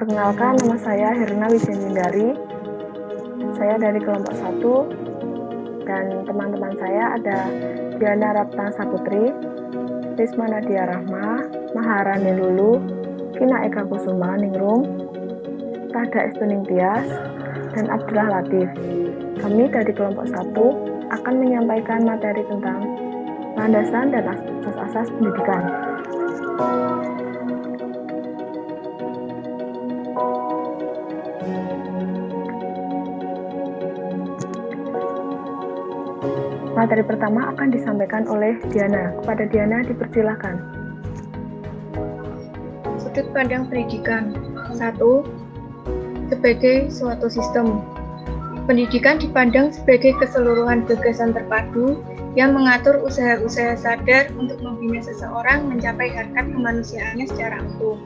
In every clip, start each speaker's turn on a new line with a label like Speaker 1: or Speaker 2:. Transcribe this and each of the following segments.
Speaker 1: Perkenalkan, nama saya Herna Wisendari. Saya dari kelompok 1 dan teman-teman saya ada Diana Rapta Saputri, Risma Nadia Rahma, Maharani Lulu, Kina Eka Kusuma Ningrum, Rahda Estuning Tias, dan Abdullah Latif. Kami dari kelompok 1 akan menyampaikan materi tentang landasan dan asas-asas pendidikan. Materi pertama akan disampaikan oleh Diana. Kepada Diana dipersilakan.
Speaker 2: Sudut pandang pendidikan. 1. Sebagai suatu sistem. Pendidikan dipandang sebagai keseluruhan gagasan terpadu yang mengatur usaha-usaha sadar untuk membina seseorang mencapai harkat kemanusiaannya secara utuh.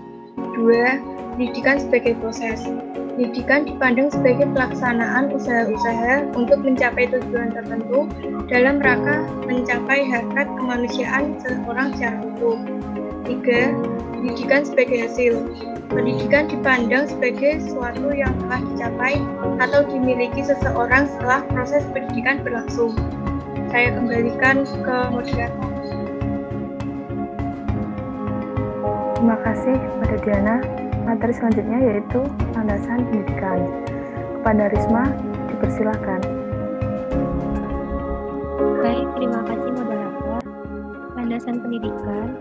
Speaker 2: 2. Pendidikan sebagai proses. Pendidikan dipandang sebagai pelaksanaan usaha-usaha untuk mencapai tujuan tertentu dalam rangka mencapai harkat kemanusiaan seseorang secara utuh. 3. Pendidikan sebagai hasil. Pendidikan dipandang sebagai sesuatu yang telah dicapai atau dimiliki seseorang setelah proses pendidikan berlangsung. Saya kembalikan ke moderator.
Speaker 1: Terima kasih kepada Diana. Materi selanjutnya yaitu landasan pendidikan. Kepada Risma dipersilakan.
Speaker 3: Baik, terima kasih moderator. Landasan pendidikan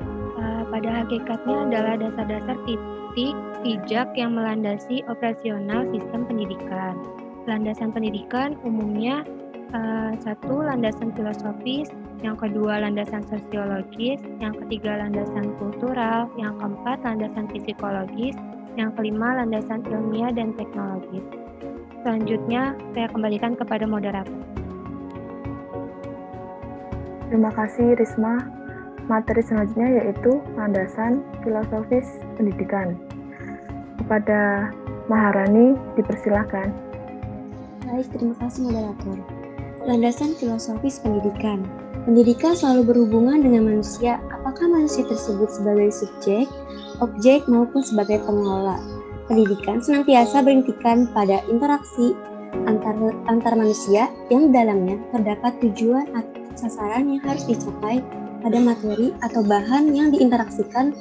Speaker 3: pada hakikatnya adalah dasar-dasar titik pijak yang melandasi operasional sistem pendidikan. Landasan pendidikan umumnya 1. Landasan filosofis, yang kedua landasan sosiologis, yang ketiga landasan kultural, yang keempat landasan psikologis, yang kelima landasan ilmiah dan teknologis. Selanjutnya saya kembalikan kepada moderator.
Speaker 1: Terima kasih Risma. Materi selanjutnya yaitu landasan filosofis pendidikan. Kepada Maharani dipersilakan.
Speaker 4: Baik, terima kasih moderator. Landasan filosofis pendidikan. Pendidikan selalu berhubungan dengan manusia, apakah manusia tersebut sebagai subjek, objek, maupun sebagai pengelola. Pendidikan senantiasa berintikan pada interaksi antar manusia yang dalamnya terdapat tujuan atau sasaran yang harus dicapai, ada materi atau bahan yang diinteraksikan,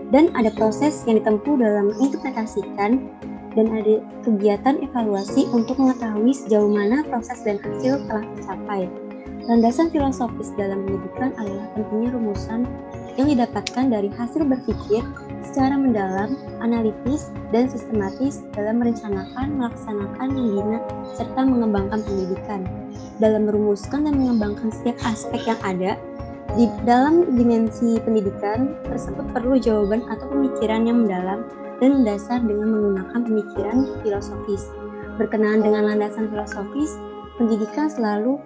Speaker 4: dan ada proses yang ditempuh dalam menginterpretasikan, dan ada kegiatan evaluasi untuk mengetahui sejauh mana proses dan hasil telah tercapai. Landasan filosofis dalam pendidikan adalah pentingnya rumusan yang didapatkan dari hasil berpikir secara mendalam, analitis, dan sistematis dalam merencanakan, melaksanakan, membina, serta mengembangkan pendidikan. Dalam merumuskan dan mengembangkan setiap aspek yang ada di dalam dimensi pendidikan tersebut perlu jawaban atau pemikiran yang mendalam dan mendasar dengan menggunakan pemikiran filosofis. Berkenaan dengan landasan filosofis, pendidikan selalu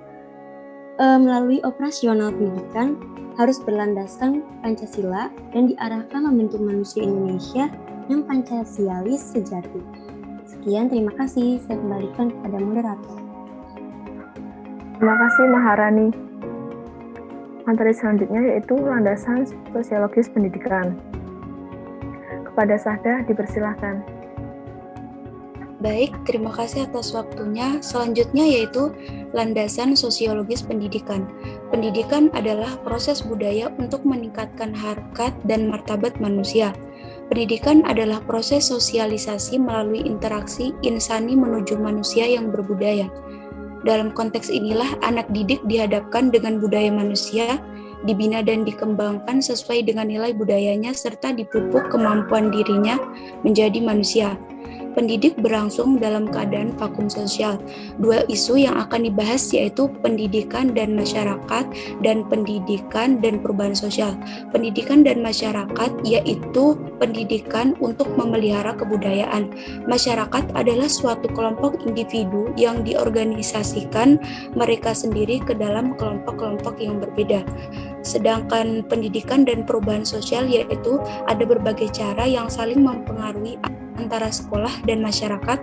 Speaker 4: melalui operasional pendidikan harus berlandaskan Pancasila dan diarahkan membentuk manusia Indonesia yang Pancasialis sejati. Sekian, terima kasih. Saya kembalikan kepada moderator.
Speaker 1: Terima kasih Maharani. Materi selanjutnya yaitu landasan sosiologis pendidikan. Kepada Sahda dipersilahkan.
Speaker 5: Baik, terima kasih atas waktunya. Selanjutnya yaitu landasan sosiologis pendidikan. Pendidikan adalah proses budaya untuk meningkatkan harkat dan martabat manusia. Pendidikan adalah proses sosialisasi melalui interaksi insani menuju manusia yang berbudaya. Dalam konteks inilah anak didik dihadapkan dengan budaya manusia, dibina dan dikembangkan sesuai dengan nilai budayanya serta dipupuk kemampuan dirinya menjadi manusia. Pendidik berlangsung dalam keadaan vakum sosial. Dua isu yang akan dibahas yaitu pendidikan dan masyarakat dan pendidikan dan perubahan sosial. Pendidikan dan masyarakat yaitu pendidikan untuk memelihara kebudayaan. Masyarakat adalah suatu kelompok individu yang diorganisasikan mereka sendiri ke dalam kelompok-kelompok yang berbeda. Sedangkan pendidikan dan perubahan sosial yaitu ada berbagai cara yang saling mempengaruhi antara sekolah dan masyarakat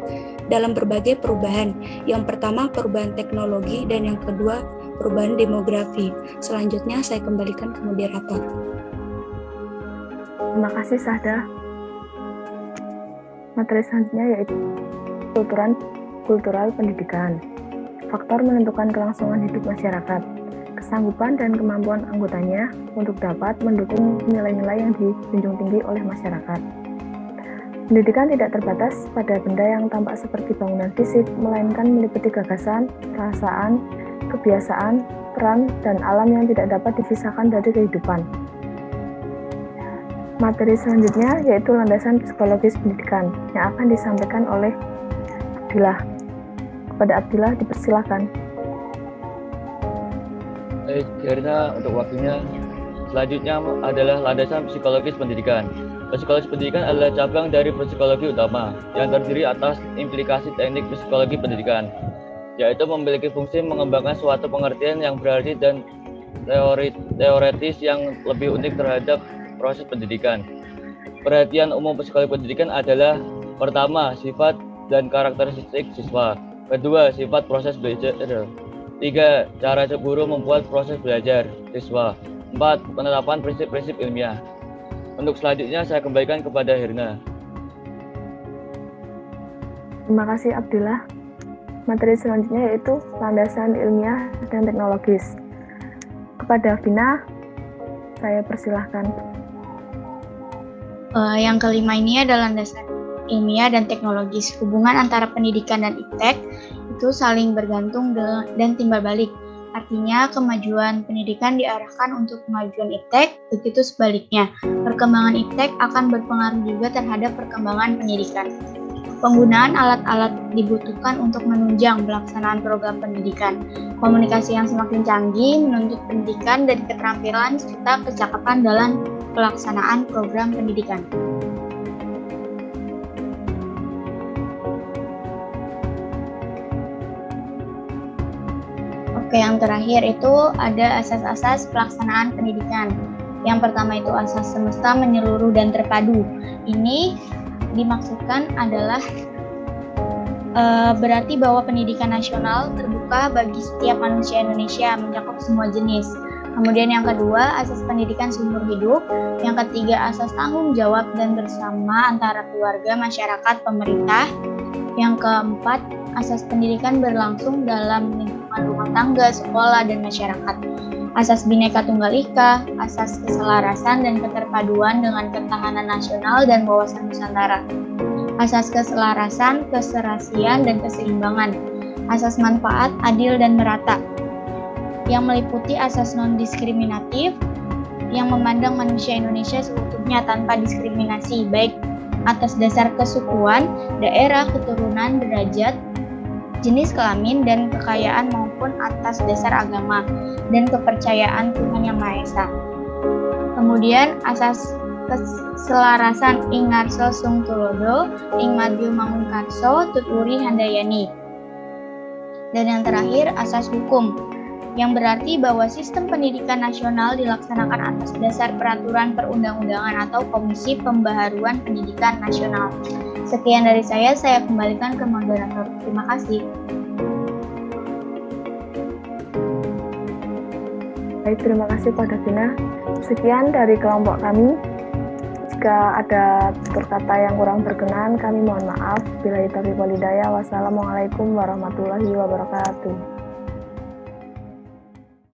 Speaker 5: dalam berbagai perubahan. Yang pertama perubahan teknologi dan yang kedua perubahan demografi. Selanjutnya saya kembalikan ke moderator.
Speaker 1: Terima kasih Sahda. Materi selanjutnya yaitu kultural pendidikan. Faktor menentukan kelangsungan hidup masyarakat, kesanggupan dan kemampuan anggotanya untuk dapat mendukung nilai-nilai yang dijunjung tinggi oleh masyarakat. Pendidikan tidak terbatas pada benda yang tampak seperti bangunan fisik, melainkan meliputi gagasan, perasaan, kebiasaan, peran, dan alam yang tidak dapat dipisahkan dari kehidupan. Materi selanjutnya yaitu landasan psikologis pendidikan yang akan disampaikan oleh Abdillah. Kepada Abdillah dipersilakan.
Speaker 6: Baik, karena untuk waktunya. Selanjutnya adalah landasan psikologis pendidikan. Psikologis pendidikan adalah cabang dari psikologi utama yang terdiri atas implikasi teknik psikologi pendidikan, yaitu memiliki fungsi mengembangkan suatu pengertian yang berarti dan teoretis yang lebih unik terhadap proses pendidikan. Perhatian umum psikologi pendidikan adalah: pertama, sifat dan karakteristik siswa; kedua, sifat proses belajar; tiga, cara guru membuat proses belajar siswa; empat, penerapan prinsip-prinsip ilmiah. Untuk selanjutnya saya kembalikan kepada Hirna.
Speaker 1: Terima kasih Abdillah. Materi selanjutnya yaitu landasan ilmiah dan teknologis. Kepada Vina, saya persilahkan.
Speaker 2: Yang kelima ini adalah landasan ilmiah dan teknologis. Hubungan antara pendidikan dan iptek itu saling bergantung dan timbal balik. Artinya, kemajuan pendidikan diarahkan untuk kemajuan iptek, begitu sebaliknya. Perkembangan iptek akan berpengaruh juga terhadap perkembangan pendidikan. Penggunaan alat-alat dibutuhkan untuk menunjang pelaksanaan program pendidikan. Komunikasi yang semakin canggih menuntut pendidikan dan keterampilan serta kecakapan dalam pelaksanaan program pendidikan. Oke, yang terakhir itu ada asas-asas pelaksanaan pendidikan. Yang pertama itu asas semesta, menyeluruh, dan terpadu. Ini dimaksudkan adalah berarti bahwa pendidikan nasional terbuka bagi setiap manusia Indonesia, mencakup semua jenis. Kemudian yang kedua, asas pendidikan seumur hidup. Yang ketiga, asas tanggung jawab dan bersama antara keluarga, masyarakat, pemerintah. Yang keempat, asas pendidikan berlangsung dalam lingkungan rumah tangga, sekolah, dan masyarakat. Asas Bhinneka Tunggal Ika, asas keselarasan dan keterpaduan dengan ketahanan nasional dan wawasan Nusantara. Asas keselarasan, keserasian, dan keseimbangan. Asas manfaat, adil, dan merata, yang meliputi asas non-diskriminatif, yang memandang manusia Indonesia seutuhnya tanpa diskriminasi, baik atas dasar kesukuan, daerah, keturunan, derajat, jenis kelamin, dan kekayaan maupun atas dasar agama dan kepercayaan Tuhan Yang Maha Esa. Kemudian asas keselarasan ing ngarso sung tulodo, ing madyo mangunkarso tuturi handayani. Dan yang terakhir asas hukum, yang berarti bahwa sistem pendidikan nasional dilaksanakan atas dasar peraturan perundang-undangan atau Komisi Pembaharuan Pendidikan Nasional. Sekian dari saya kembalikan ke moderator. Terima kasih.
Speaker 1: Baik, terima kasih pada Vina. Sekian dari kelompok kami. Jika ada tutur kata yang kurang berkenan, kami mohon maaf. Billahi taufiq wal hidayah. Wassalamualaikum warahmatullahi wabarakatuh.